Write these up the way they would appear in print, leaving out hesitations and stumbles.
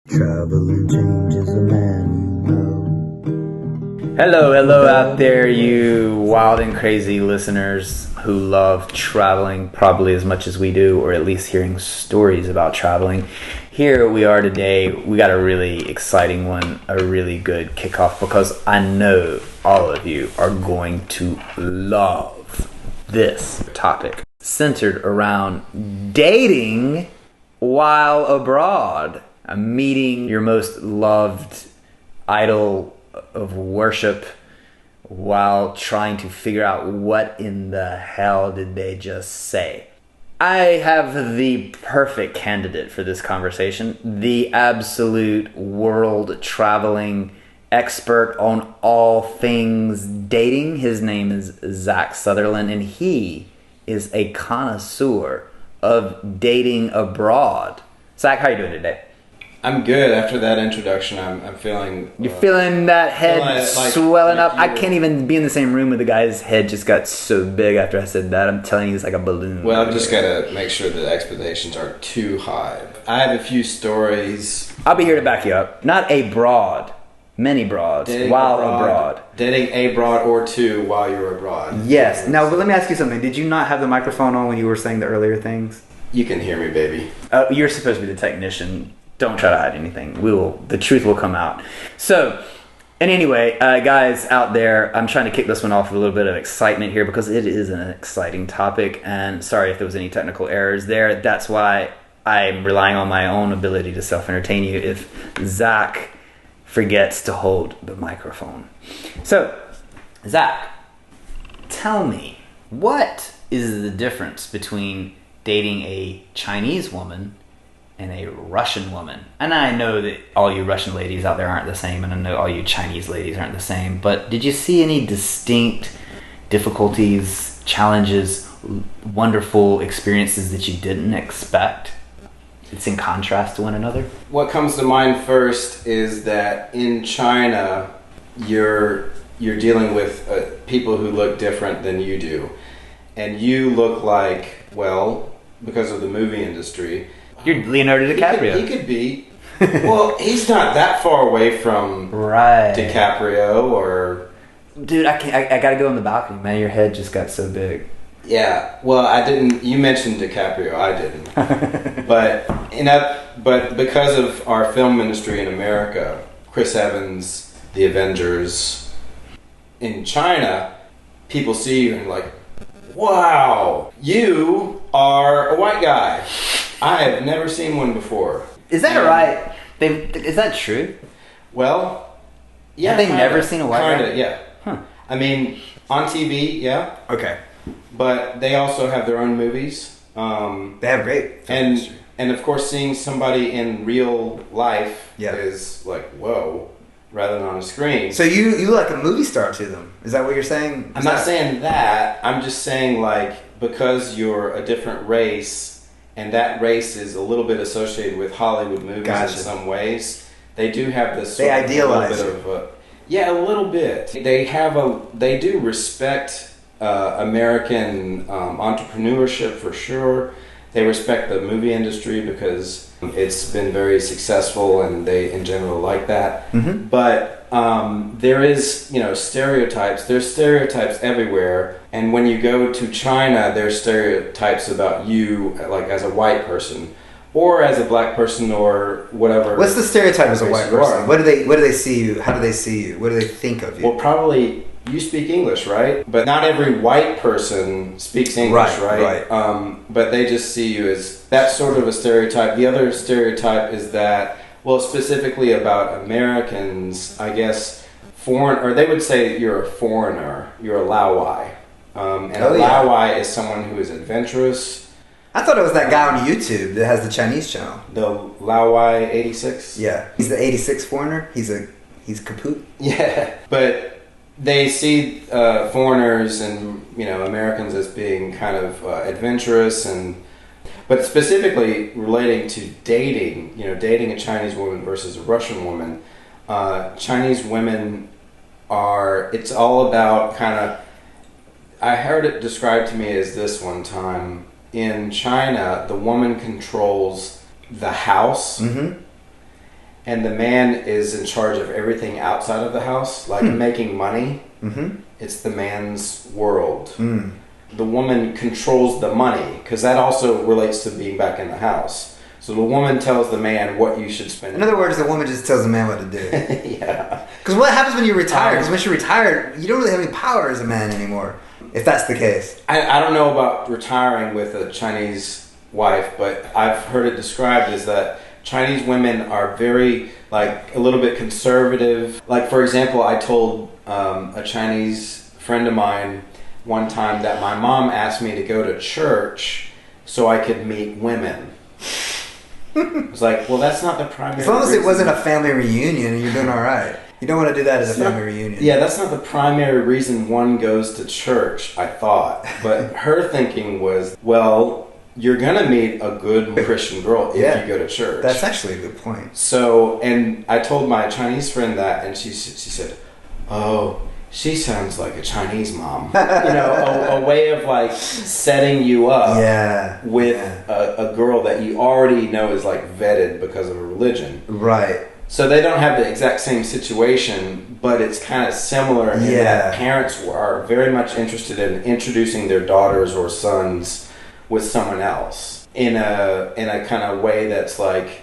Traveling changes a man you know. Hello out there, you wild and crazy listeners who love traveling probably as much as we do, or at least hearing stories about traveling. Here we are today. We got a really exciting one, a really good kickoff, because I know all of you are going to love this topic, centered around dating while abroad. Meeting your most loved idol of worship while trying to figure out what in the hell did they just say. I have the perfect candidate for this conversation, the absolute world traveling expert on all things dating. His name is Zach Sutherland, and he is a connoisseur of dating abroad. Zach, how are you doing today? I'm good. After that introduction, I'm feeling... You're feeling that head swelling up? I can't even be in the same room with the guy's head just got so big after I said that. I'm telling you, it's like a balloon. Well, I've just got to make sure that expectations aren't too high. I have a few stories. I'll be here to back you up. Not a broad. Many broads. Dating while abroad. Dating a broad or two while you're abroad. Yes. Now, let me ask you something. Did you not have the microphone on when you were saying the earlier things? You can hear me, baby. You're supposed to be the technician. Don't try to hide anything. The truth will come out. So, and anyway, guys out there, I'm trying to kick this one off with a little bit of excitement here because it is an exciting topic. And sorry if there was any technical errors there. That's why I'm relying on my own ability to self-entertain you if Zach forgets to hold the microphone. So, Zach, tell me, what is the difference between dating a Chinese woman and a Russian woman? And I know that all you Russian ladies out there aren't the same, and I know all you Chinese ladies aren't the same, but did you see any distinct difficulties, challenges, wonderful experiences that you didn't expect? It's in contrast to one another. What comes to mind first is that in China, you're dealing with people who look different than you do. And you look like, well, because of the movie industry, you're Leonardo DiCaprio. He could be. Well, he's not that far away from right. DiCaprio or... Dude, I gotta go on the balcony, man. Your head just got so big. Yeah, well, I didn't... You mentioned DiCaprio, I didn't. But because of our film industry in America, Chris Evans, The Avengers, in China, people see you and like, wow, you are a white guy. I have never seen one before. Is that right? Is that true? Well, yeah. Have they never seen a white guy? Kinda, yeah. Huh. I mean, on TV, yeah. Okay. But they also have their own movies. They have great film industry. And of course, seeing somebody in real life yeah. is like, whoa, rather than on a screen. So you like a movie star to them? Is that what you're saying? I'm not saying that. I'm just saying, like, because you're a different race, and that race is a little bit associated with Hollywood movies in some ways, they do have this they idealize a little bit. They do respect American entrepreneurship for sure. They respect the movie industry because it's been very successful, and they in general like that. Mm-hmm. But there is, stereotypes. There's stereotypes everywhere, and when you go to China, there's stereotypes about you, like as a white person, or as a black person, or whatever. What's the stereotype as a white person? What do they see you? How do they see you? What do they think of you? Well, probably you speak English, right? But not every white person speaks English, right? But they just see you as that sort of a stereotype. The other stereotype is that, well, specifically about Americans, I guess, they would say you're a foreigner. You're a Laowai. Laowai is someone who is adventurous. I thought it was that guy on YouTube that has the Chinese channel. The Laowai 86? Yeah. He's the 86 foreigner? He's kaput? Yeah. But they see foreigners and Americans as being kind of adventurous, but specifically relating to dating, dating a Chinese woman versus a Russian woman. Chinese women it's all about kind of, I heard it described to me as this one time. In China, the woman controls the house, mm-hmm. and the man is in charge of everything outside of the house, like making money. It's the man's world. The woman controls the money, because that also relates to being back in the house. So the woman tells the man what you should spend. In other words, the woman just tells the man what to do. Yeah. Because what happens when you retire? Because once you're retired, you don't really have any power as a man anymore, if that's the case. I don't know about retiring with a Chinese wife, but I've heard it described as that Chinese women are very, like, a little bit conservative. Like, for example, I told a Chinese friend of mine one time that my mom asked me to go to church so I could meet women. I was like, well, that's not the primary As long as it reason. wasn't a family reunion and you're doing all right. You don't want to do that as a family reunion. Yeah, that's not the primary reason one goes to church, I thought. But her thinking was, well, you're going to meet a good Christian girl if you go to church. That's actually a good point. So, and I told my Chinese friend that, and she said, oh, she sounds like a Chinese mom. You know, a way of like setting you up with a girl that you already know is like vetted because of a religion. Right. So they don't have the exact same situation, but it's kind of similar in that parents are very much interested in introducing their daughters or sons with someone else in a kind of way that's like,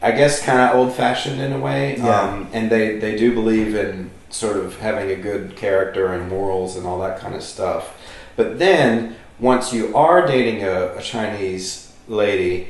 I guess, kind of old-fashioned in a way. And they do believe in sort of having a good character and morals and all that kind of stuff. But then once you are dating a Chinese lady,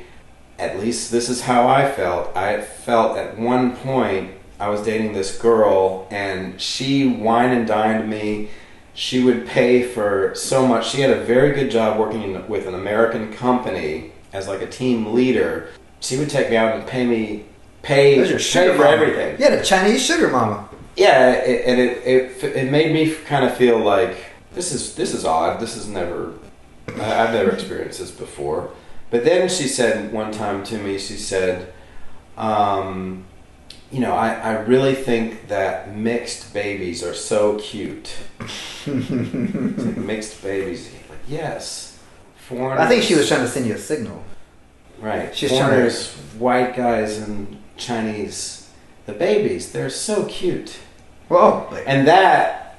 at least this is how I felt. I felt at one point I was dating this girl and she wine and dined me. She would pay for so much. She had a very good job working with an American company as like a team leader. She would take me out and pay for everything. You had a Chinese sugar mama. Yeah, it made me kind of feel like this is odd. This is I've never experienced this before. But then she said one time to me, she said, you know, I really think that mixed babies are so cute. It's like mixed babies. Like, yes. Foreigners. I think she was trying to send you a signal. Right. She's Foreigners, white guys, and Chinese. The babies, they're so cute. Whoa. And that,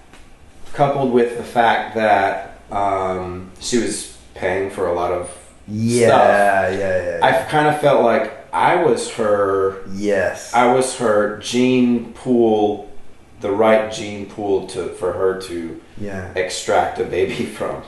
coupled with the fact that she was paying for a lot of stuff, I kind of felt like I was her. Yes. I was her gene pool, the right gene pool for her to extract a baby from.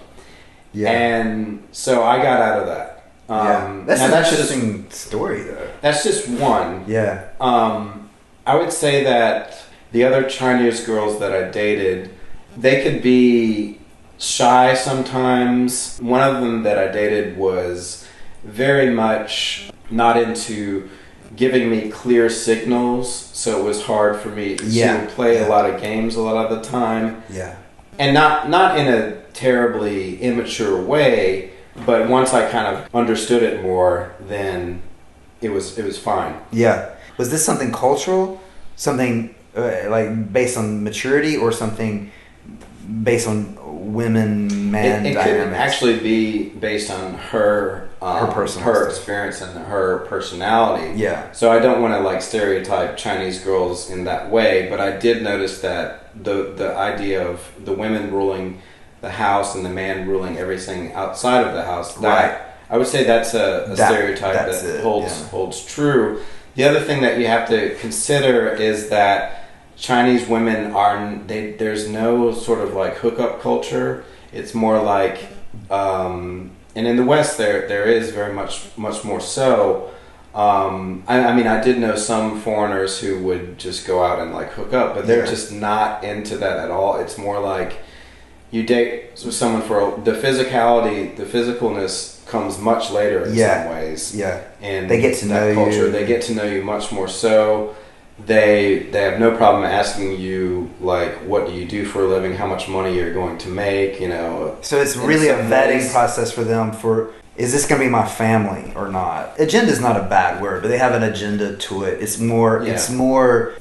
Yeah. And so I got out of that. That's an interesting story, though. That's just one. Yeah. I would say that the other Chinese girls that I dated, they could be shy sometimes. One of them that I dated was very much not into giving me clear signals, so it was hard for me to play a lot of games a lot of the time. Yeah. And not in a terribly immature way, but once I kind of understood it more, then it was fine. Yeah. Was this something cultural? Something like based on maturity, or something based on women-man it dynamics? could actually be based on her experience and her personality. Yeah. So I don't want to like stereotype Chinese girls in that way, but I did notice that the idea of the women ruling the house and the man ruling everything outside of the house, that I would say that's a stereotype that holds true. The other thing that you have to consider is that Chinese women there's no sort of like hookup culture. It's more like, and in the West there is very much more so. I mean, I did know some foreigners who would just go out and like hook up, but they're just not into that at all. It's more like you date someone for the physicality, the physicalness comes much later in some ways. Yeah. And they get to know culture, you. They get to know you much more so. They have no problem asking you, like, what do you do for a living, how much money you're going to make, you know. So it's really a vetting process for them for, is this going to be my family or not? Agenda is not a bad word, but they have an agenda to it. It's more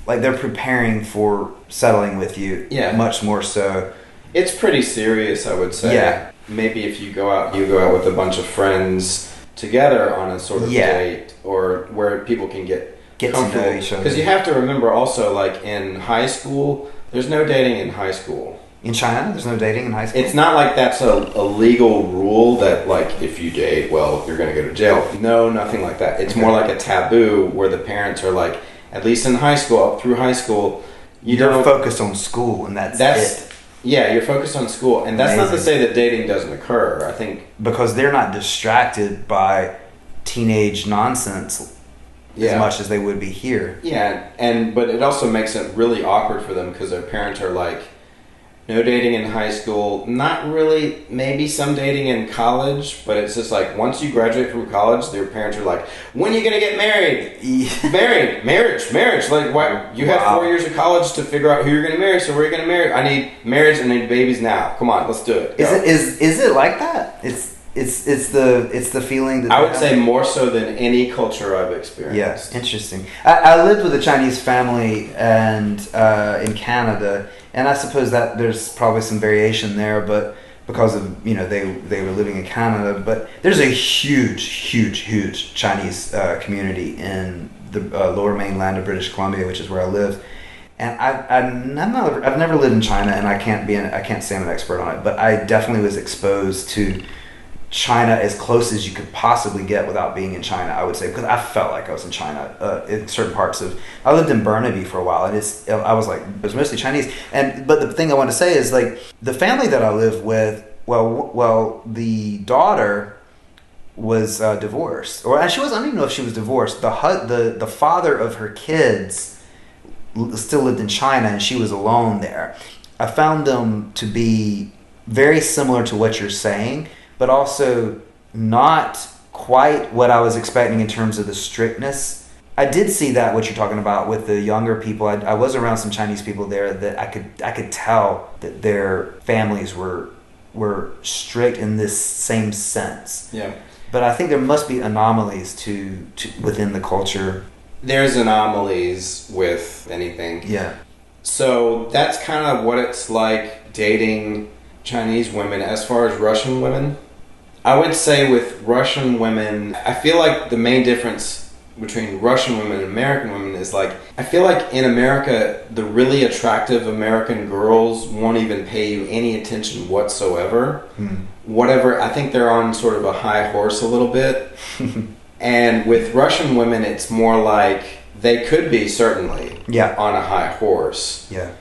like they're preparing for settling with you much more so. It's pretty serious, I would say. Yeah. Maybe if you go out with a bunch of friends together on a sort of date, or where people can get get to know each other. Because you have to remember also, like in high school, there's no dating in high school. In China, there's no dating in high school? It's not like that's a legal rule that, like, if you date, well, you're going to go to jail. No, nothing like that. It's more like a taboo where the parents are like, at least in high school, up through high school, you're focused on school, and that's it. Yeah, you're focused on school. And that's not to say that dating doesn't occur. I think... Because they're not distracted by teenage nonsense as much as they would be here. Yeah, but it also makes it really awkward for them because their parents are like, no dating in high school, not really, maybe some dating in college, but it's just like once you graduate from college, their parents are like, when are you going to get married? Marriage. Like, what? You have 4 years of college to figure out who you're going to marry, so where are you going to marry? I need marriage and I need babies now. Come on, let's do it. Go. Is it like that? It's the feeling that I would say more so than any culture I've experienced. Yes, interesting. I lived with a Chinese family and in Canada, and I suppose that there's probably some variation there, but because of they were living in Canada, but there's a huge Chinese community in the lower mainland of British Columbia, which is where I live. And I've never lived in China, and I can't say I'm an expert on it, but I definitely was exposed to China as close as you could possibly get without being in China, I would say, because I felt like I was in China in certain parts of. I lived in Burnaby for a while, and I was like, it was mostly Chinese. But the thing I want to say is, like, the family that I live with, well, the daughter was divorced, or she was. I don't even know if she was divorced. The father of her kids still lived in China, and she was alone there. I found them to be very similar to what you're saying, but also not quite what I was expecting in terms of the strictness. I did see that, what you're talking about with the younger people. I was around some Chinese people there that I could tell that their families were strict in this same sense. Yeah. But I think there must be anomalies to within the culture. There's anomalies with anything. Yeah. So that's kind of what it's like dating Chinese women. As far as Russian women, I would say with Russian women, I feel like the main difference between Russian women and American women is, like, I feel like in America, the really attractive American girls won't even pay you any attention whatsoever. Whatever, I think they're on sort of a high horse a little bit. And with Russian women, it's more like they could be certainly on a high horse. Yeah.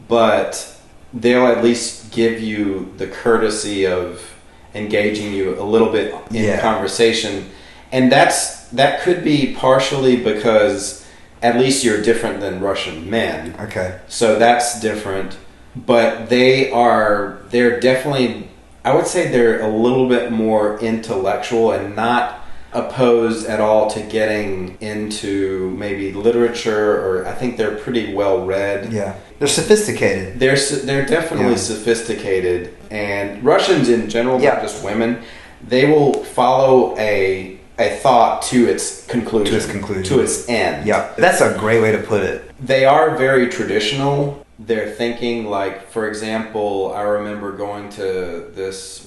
But they'll at least give you the courtesy of engaging you a little bit in conversation, and that could be partially because at least you're different than Russian men. Okay. So that's different, but they're definitely, I would say they're a little bit more intellectual and not opposed at all to getting into maybe literature, or I think they're pretty well read. Yeah. They're sophisticated. They're definitely sophisticated, and Russians in general, not just women, they will follow a thought to its conclusion, to its end. Yeah, that's a great way to put it. They are very traditional. They're thinking, like, for example, I remember going to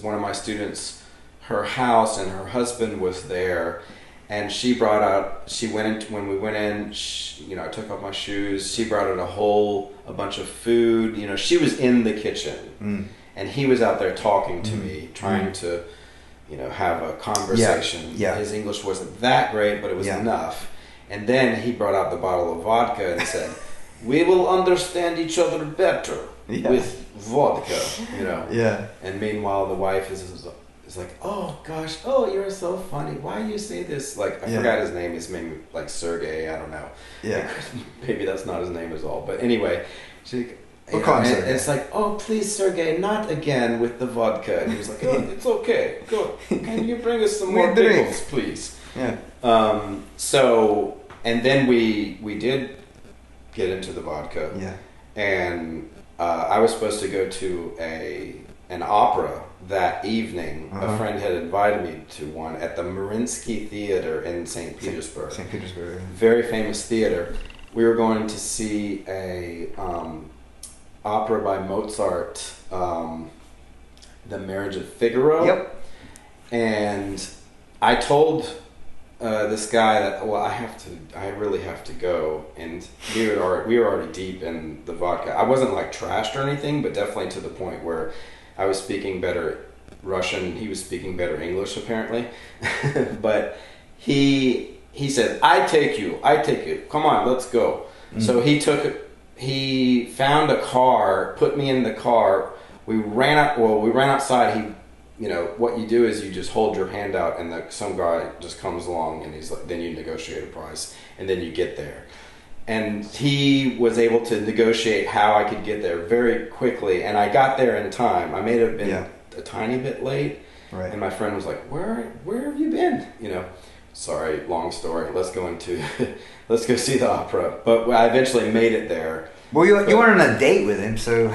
one of my students, her house, and her husband was there. And when we went in, I took off my shoes. She brought out a bunch of food. She was in the kitchen, and he was out there talking to me, trying to, have a conversation. Yeah. His English wasn't that great, but it was enough. And then he brought out the bottle of vodka and said, "We will understand each other better with vodka." Yeah. And meanwhile, the wife is like, "Oh gosh, you're so funny. Why do you say this?" Like, I forgot his name. His name, like, Sergey. I don't know. Yeah. Maybe that's not his name at all. But anyway, it's like, "Oh, please, Sergey, not again with the vodka." And he was like, "Oh, it's okay. Go. Can you bring us some more pickles, please?" Yeah. So, and then we did get into the vodka. Yeah. And I was supposed to go to an opera that evening. A friend had invited me to one at the Mariinsky Theater in St. Petersburg. St. Petersburg. Very famous theater. We were going to see a opera by Mozart, The Marriage of Figaro. Yep. And I told this guy that I really have to go, and we were already deep in the vodka. I wasn't like trashed or anything, but definitely to the point where I was speaking better Russian. He was speaking better English apparently, but he said, "I take you. Come on, let's go." Mm-hmm. So he found a car, put me in the car. We ran outside. What you do is you just hold your hand out, and some guy just comes along, and he's like, then you negotiate a price, and then you get there. And he was able to negotiate how I could get there very quickly, and I got there in time. I may have been a tiny bit late, right. And my friend was like, "Where have you been?" Sorry, long story. Let's go see the opera. But I eventually made it there. Well, you weren't on a date with him, so.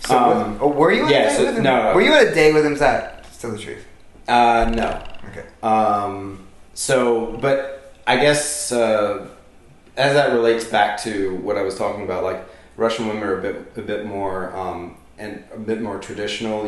Were you on a date with him? No. Were you on a date with him? Is that still the truth? No. Okay. But I guess as that relates back to what I was talking about, like Russian women are a bit more and a bit more traditional.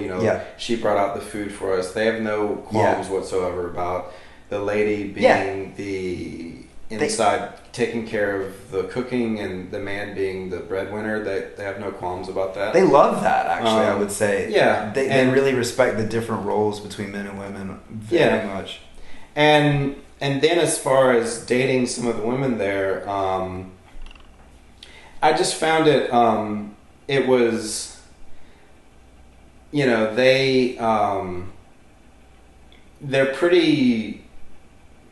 She brought out the food for us. They have no qualms whatsoever about the lady being the inside taking care of the cooking and the man being the breadwinner. They have no qualms about that. They love that, actually. I would say. Yeah, they really respect the different roles between men and women very much. And then as far as dating some of the women there, I just found it. It was, they're pretty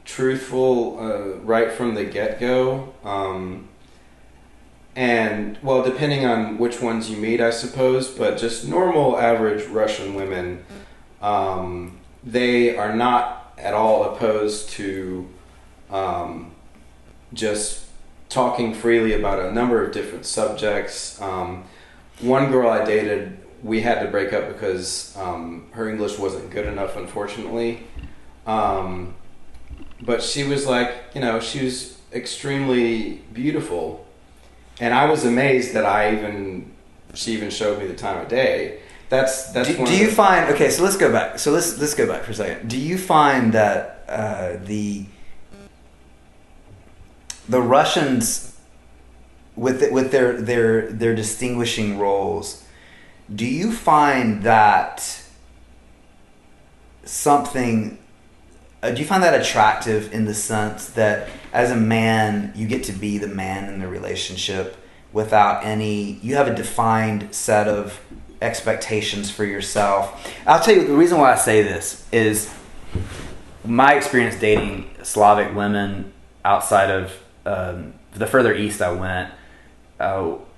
truthful right from the get-go, and well, depending on which ones you meet, I suppose, but just normal average Russian women, they are not at all opposed to just talking freely about a number of different subjects. One girl I dated, we had to break up because her English wasn't good enough, unfortunately. But she was like, she was extremely beautiful, and I was amazed that she even showed me the time of day. That's. Do you find? Okay, so let's go back. So let's go back for a second. Do you find that the Russians, with their distinguishing roles, do you find that something? Do you find that attractive in the sense that as a man, you get to be the man in the relationship without you have a defined set of expectations for yourself? I'll tell you, the reason why I say this is my experience dating Slavic women outside of the further east I went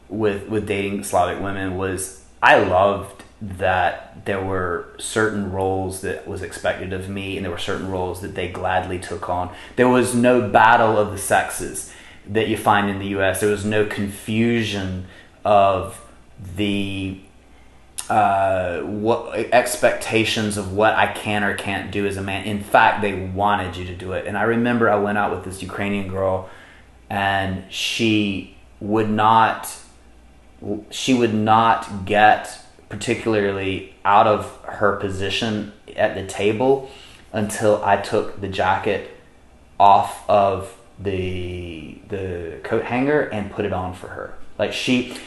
with dating Slavic women was I loved that there were certain roles that was expected of me, and there were certain roles that they gladly took on. There was no battle of the sexes that you find in the U.S. There was no confusion of the what expectations of what I can or can't do as a man. In fact, they wanted you to do it. And I remember I went out with this Ukrainian girl, and she would not get particularly out of her position at the table until I took the jacket off of the coat hanger and put it on for her. Like she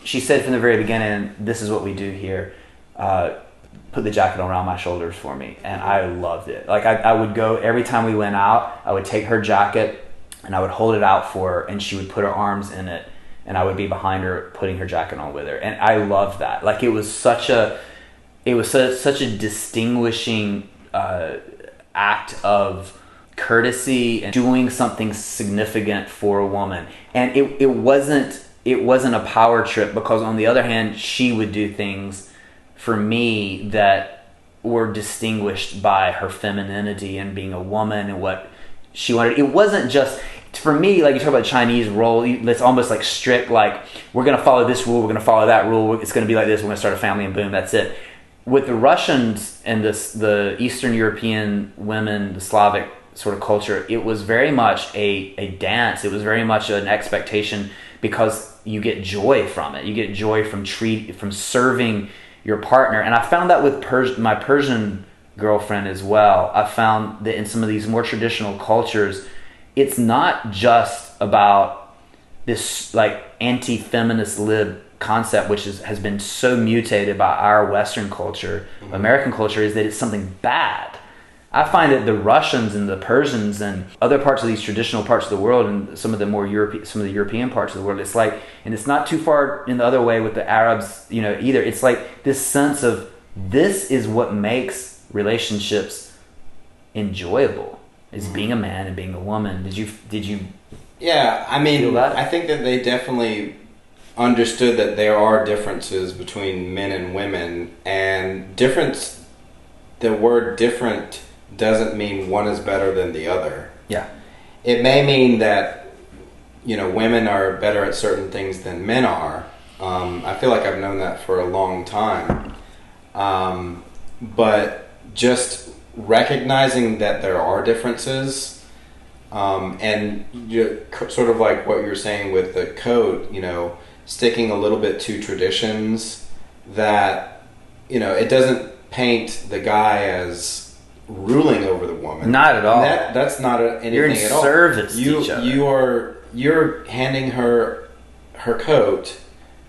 said from the very beginning, "This is what we do here. Put the jacket around my shoulders for me," and I loved it. Like I would go every time we went out. I would take her jacket and I would hold it out for her, and she would put her arms in it, and I would be behind her putting her jacket on with her, and I loved that. Like it was such a distinguishing act of courtesy and doing something significant for a woman, and it wasn't a power trip, because on the other hand, she would do things for me that were distinguished by her femininity and being a woman and what she wanted. It wasn't just, for me, like you talk about Chinese role, it's almost like strict, like we're going to follow this rule, we're going to follow that rule, it's going to be like this, we're going to start a family, and boom, that's it. With the Russians and the Eastern European women, the Slavic sort of culture, it was very much a dance. It was very much an expectation, because you get joy from it. You get joy from serving your partner. And I found that with my Persian girlfriend as well, I found that in some of these more traditional cultures, it's not just about this like anti-feminist lib concept, which has been so mutated by our Western culture, American culture, is that it's something bad. I find that the Russians and the Persians and other parts of these traditional parts of the world, and some of the European parts of the world, it's like, and it's not too far in the other way with the Arabs, either. It's like this sense of, this is what makes relationships enjoyable, is being a man and being a woman. Did you? Yeah, I mean, feel that? I think that they definitely understood that there are differences between men and women, and the word different doesn't mean one is better than the other. Yeah. It may mean that, women are better at certain things than men are. I feel like I've known that for a long time. But just recognizing that there are differences, and sort of like what you're saying with the coat, sticking a little bit to traditions, that, it doesn't paint the guy as ruling over the woman. Not at all. That's not anything You're in at all. service to each other. You're handing her coat,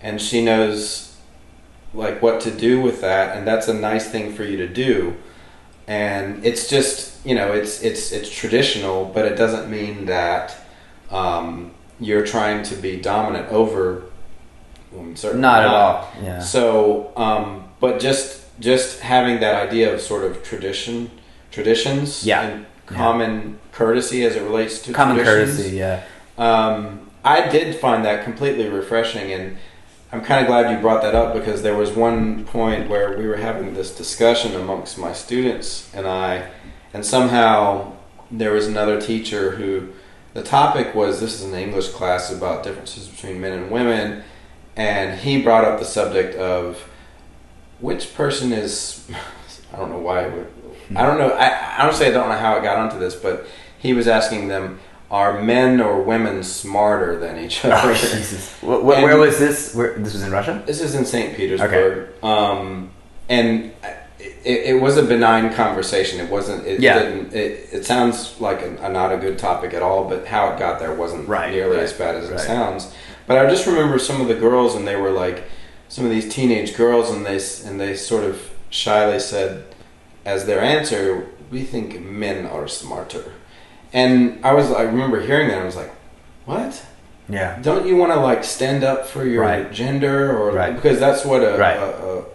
and she knows like what to do with that, and that's a nice thing for you to do. And it's just, it's traditional, but it doesn't mean that you're trying to be dominant over women. Certainly not at all. Yeah. So, but just having that idea of sort of traditions, yeah, and common courtesy as it relates to common traditions. courtesy, yeah. I did find that completely refreshing, and I'm kind of glad you brought that up, because there was one point where we were having this discussion amongst my students and I, and somehow there was another teacher who, the topic was, this is an English class about differences between men and women, and he brought up the subject of which person is, I don't know why, I don't know, I honestly I don't know how I got onto this, but he was asking them, are men or women smarter than each other? Oh, Jesus. Where was this? This was in Russia? This is in St. Petersburg. Okay. And it was a benign conversation. It wasn't. It sounds like not a good topic at all. But how it got there wasn't nearly as bad as it sounds. But I just remember some of the girls, and they were like some of these teenage girls, and they sort of shyly said, as their answer, "We think men are smarter." And I remember hearing that, and I was like, what? Yeah. Don't you want to like stand up for your gender, or because that's what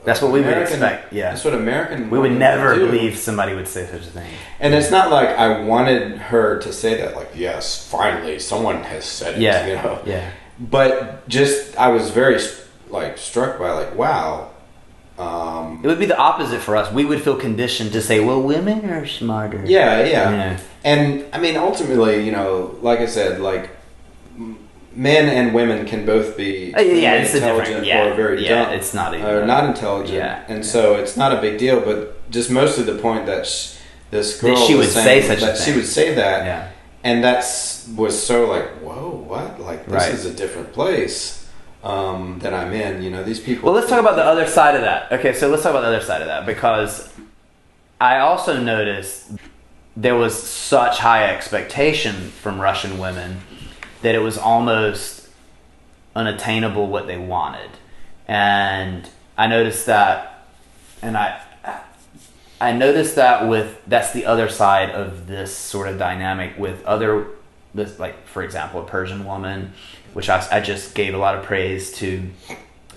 that's what we would expect. Yeah. That's what American. We would never believe somebody would say such a thing. And it's not like I wanted her to say that. Like, yes, finally, someone has said it. Yeah. Yeah. But just I was very like struck by like, wow. It would be the opposite for us. We would feel conditioned to say, well, women are smarter. Yeah. And I mean, ultimately, like I said, like men and women can both be it's intelligent or very dumb. It's not even, or not intelligent, so it's not a big deal. But just mostly the point that this girl she would say such a thing. She would say that, and was so like, whoa, what? Like this is a different place. That I'm in, these people. Well, let's talk about the other side of that. Okay, so let's talk about the other side of that, because I also noticed there was such high expectation from Russian women that it was almost unattainable what they wanted. And I noticed that, and I noticed that that's the other side of this sort of dynamic with like, for example, a Persian woman, which I just gave a lot of praise to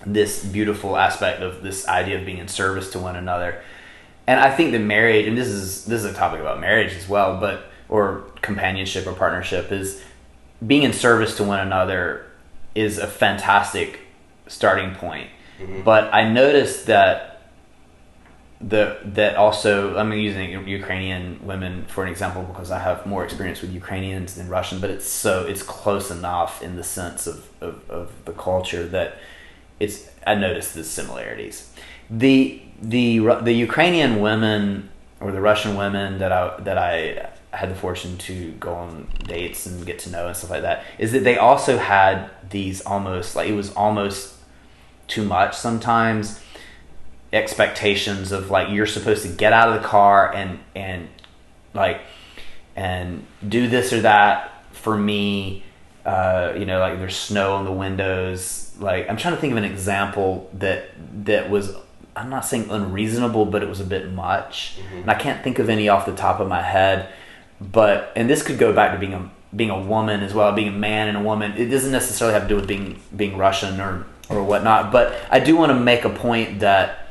this beautiful aspect of this idea of being in service to one another. And I think that marriage, and this is a topic about marriage as well, or companionship or partnership, is being in service to one another is a fantastic starting point. Mm-hmm. But I noticed that also, I'm using Ukrainian women for an example because I have more experience with Ukrainians than Russian, but it's close enough in the sense of the culture that I noticed the similarities. The Ukrainian women or the Russian women that I had the fortune to go on dates and get to know and stuff like that, is that they also had these almost, like, it was almost too much sometimes, expectations of like you're supposed to get out of the car and like and do this or that for me. Like there's snow on the windows. Like I'm trying to think of an example that was, I'm not saying unreasonable, but it was a bit much. Mm-hmm. And I can't think of any off the top of my head. But and this could go back to being a woman as well, being a man and a woman. It doesn't necessarily have to do with being Russian or whatnot. But I do want to make a point that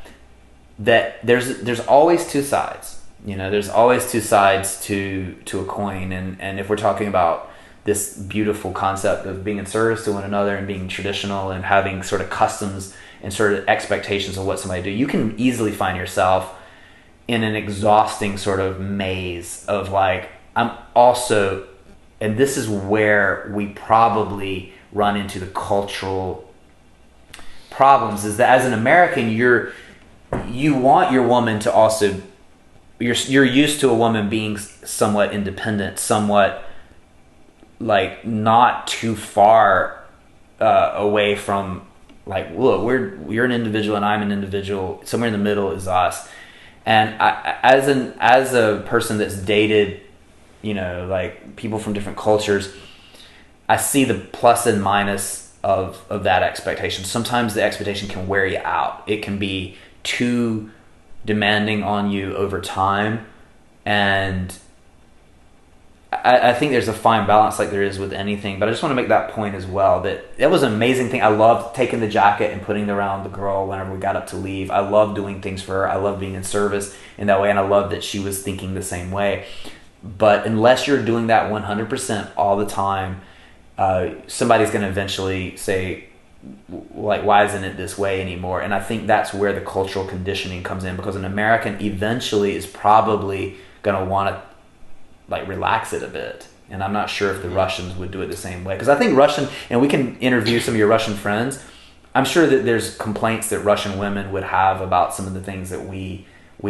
there's always two sides. There's always two sides to a coin. And if we're talking about this beautiful concept of being in service to one another and being traditional and having sort of customs and sort of expectations of what somebody do, you can easily find yourself in an exhausting sort of maze of like, I'm also, and this is where we probably run into the cultural problems, is that as an American, you want your woman to also, you're used to a woman being somewhat independent, somewhat like not too far away from like, look, you're an individual and I'm an individual. Somewhere in the middle is us. And as a person that's dated, like people from different cultures, I see the plus and minus of that expectation. Sometimes the expectation can wear you out. It can be too demanding on you over time, and I think there's a fine balance like there is with anything, but I just want to make that point as well, that was an amazing thing. I loved taking the jacket and putting it around the girl whenever we got up to leave. I loved doing things for her. I loved being in service in that way, and I loved that she was thinking the same way. But unless you're doing that 100% all the time, somebody's going to eventually say, like, why isn't it this way anymore? And I think that's where the cultural conditioning comes in, because an American eventually is probably going to want to like relax it a bit. And I'm not sure if the Russians would do it the same way, because I think Russian, and we can interview some of your Russian friends, I'm sure that there's complaints that Russian women would have about some of the things that we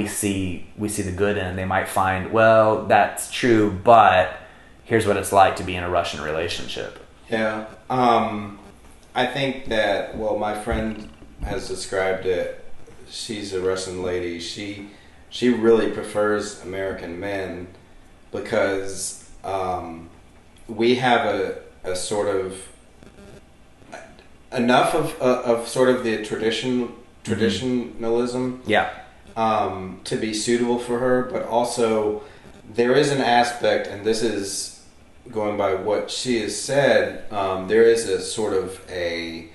see the good in. They might find, well, that's true, but here's what it's like to be in a Russian relationship. Yeah. I think that, well, my friend has described it. She's a Russian lady. She really prefers American men because we have a sort of enough of sort of the traditionalism, to be suitable for her, but also there is an aspect, and this is going by what she has said, there is a sort of a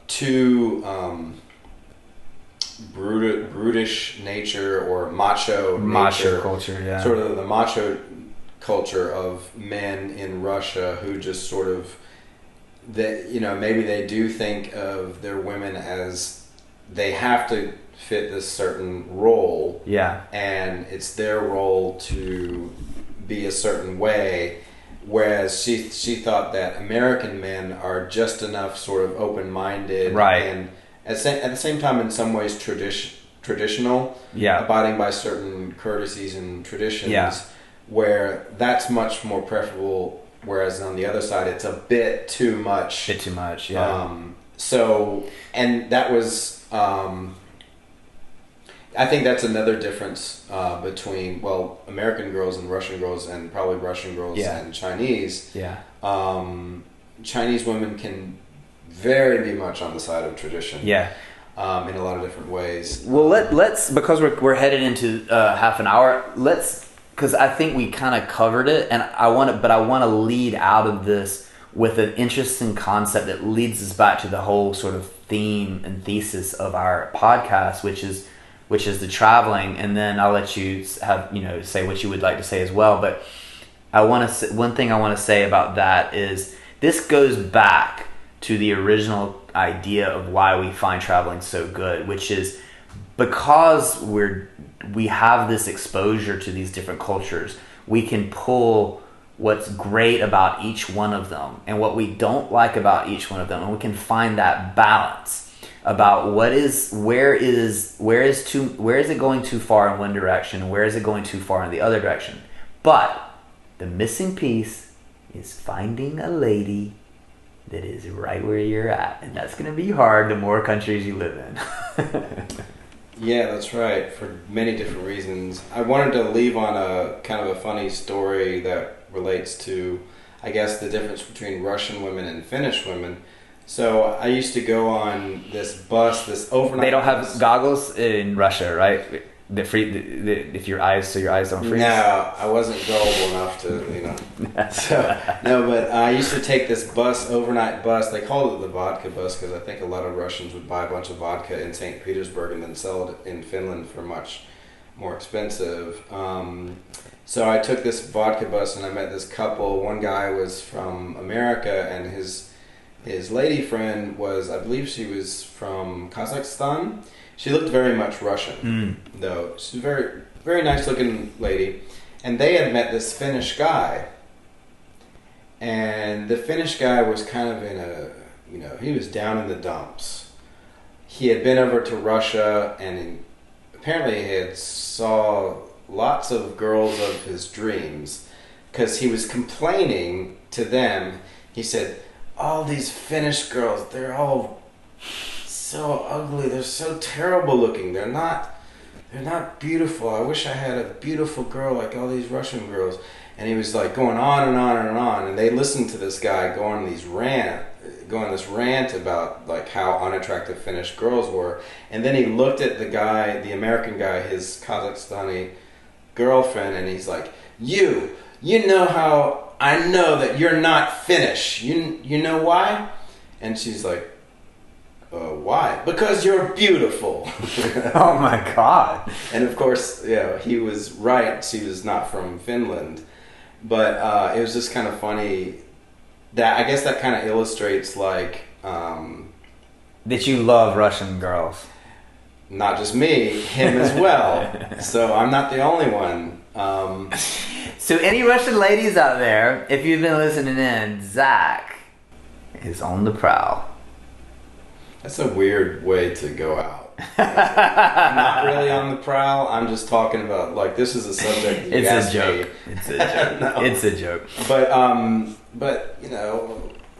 too brutish nature or macho culture, yeah. Sort of the macho culture of men in Russia who just sort of, that, you know, maybe they do think of their women as they have to fit this certain role, and it's their role to be a certain way, whereas she thought that American men are just enough sort of open-minded, and at the same time in some ways traditional, abiding by certain courtesies and traditions, where that's much more preferable, whereas on the other side it's a bit too much. So, and that was I think that's another difference between, well, American girls and Russian girls, and probably Russian girls and Chinese. Chinese women can very much on the side of tradition. In a lot of different ways. Well, let's because we're headed into half an hour. Because I think we kind of covered it, and I want to lead out of this with an interesting concept that leads us back to the whole sort of theme and thesis of our podcast, which is the traveling, and then I'll let you have, say what you would like to say as well. But one thing I want to say about that is this goes back to the original idea of why we find traveling so good, which is because we have this exposure to these different cultures. We can pull what's great about each one of them and what we don't like about each one of them, and we can find that balance about where is it going too far in one direction, and where is it going too far in the other direction. But the missing piece is finding a lady that is right where you're at. And that's going to be hard the more countries you live in. Yeah, that's right, for many different reasons. I wanted to leave on a kind of a funny story that relates to, I guess, the difference between Russian women and Finnish women. So I used to go on this bus, this overnight They don't have bus. goggles in Russia, right? If your eyes don't freeze. No, I wasn't gullible enough to, but I used to take this bus, overnight bus. They called it the vodka bus because I think a lot of Russians would buy a bunch of vodka in St. Petersburg and then sell it in Finland for much more expensive. So I took this vodka bus and I met this couple. One guy was from America and his lady friend was, I believe she was from Kazakhstan. She looked very much Russian, though. She's a very, very nice looking lady. And they had met this Finnish guy. And the Finnish guy was kind of he was down in the dumps. He had been over to Russia and apparently he had saw lots of girls of his dreams because he was complaining to them. He said, all these Finnish girls, they're all so ugly, they're so terrible looking, they're not beautiful. I wish I had a beautiful girl like all these Russian girls. And he was like going on and on and on, and they listened to this guy go on this rant about like how unattractive Finnish girls were. And then he looked at the American guy, his Kazakhstani girlfriend, and he's like, you know how I know that you're not Finnish, you know why? And she's like, why? Because you're beautiful. Oh my God. And of course, he was right. She was not from Finland. But it was just kind of funny that, I guess that kind of illustrates like... that you love Russian girls. Not just me, him as well. So I'm not the only one. So any Russian ladies out there, if you've been listening in, Zach is on the prowl. That's a weird way to go out. I'm not really on the prowl. I'm just talking about, like, this is a subject you It's a asked joke. me. It's a joke. No. It's a joke. But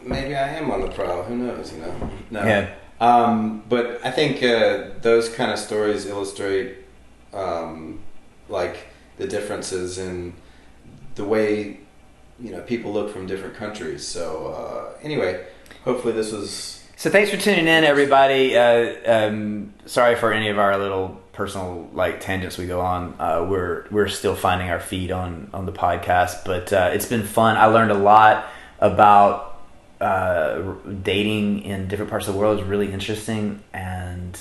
maybe I am on the prowl. Who knows? No. Yeah. But I think those kind of stories illustrate like the differences in the way people look from different countries. So anyway, hopefully this was. So thanks for tuning in, everybody. Sorry for any of our little personal tangents we go on. We're still finding our feet on the podcast, but it's been fun. I learned a lot about dating in different parts of the world. Is really interesting, and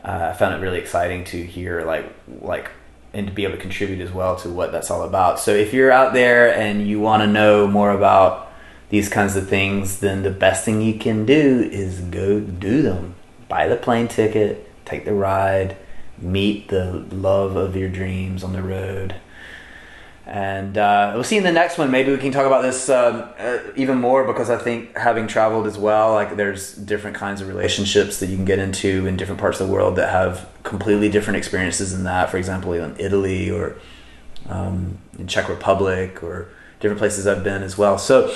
I found it really exciting to hear and to be able to contribute as well to what that's all about. So if you're out there and you want to know more about these kinds of things, then the best thing you can do is go do them. Buy the plane ticket, take the ride, meet the love of your dreams on the road. And we'll see you in the next one. Maybe we can talk about this even more, because I think, having traveled as well, there's different kinds of relationships that you can get into in different parts of the world that have completely different experiences than that. For example, in Italy or in Czech Republic or different places I've been as well. So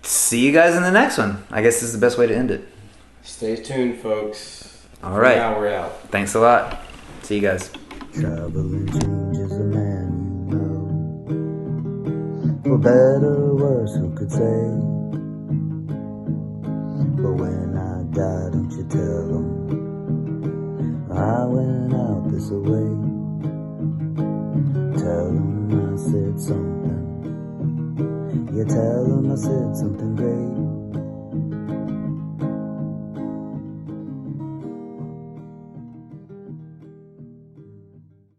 see you guys in the next one. I guess this is the best way to end it. Stay tuned, folks. All right. Now we're out. Thanks a lot. See you guys. Traveling changes a man you know. For better or worse, who could say? But when I die, don't you tell them I went out this way. Tell them I said something. Yeah, tell them I said something great.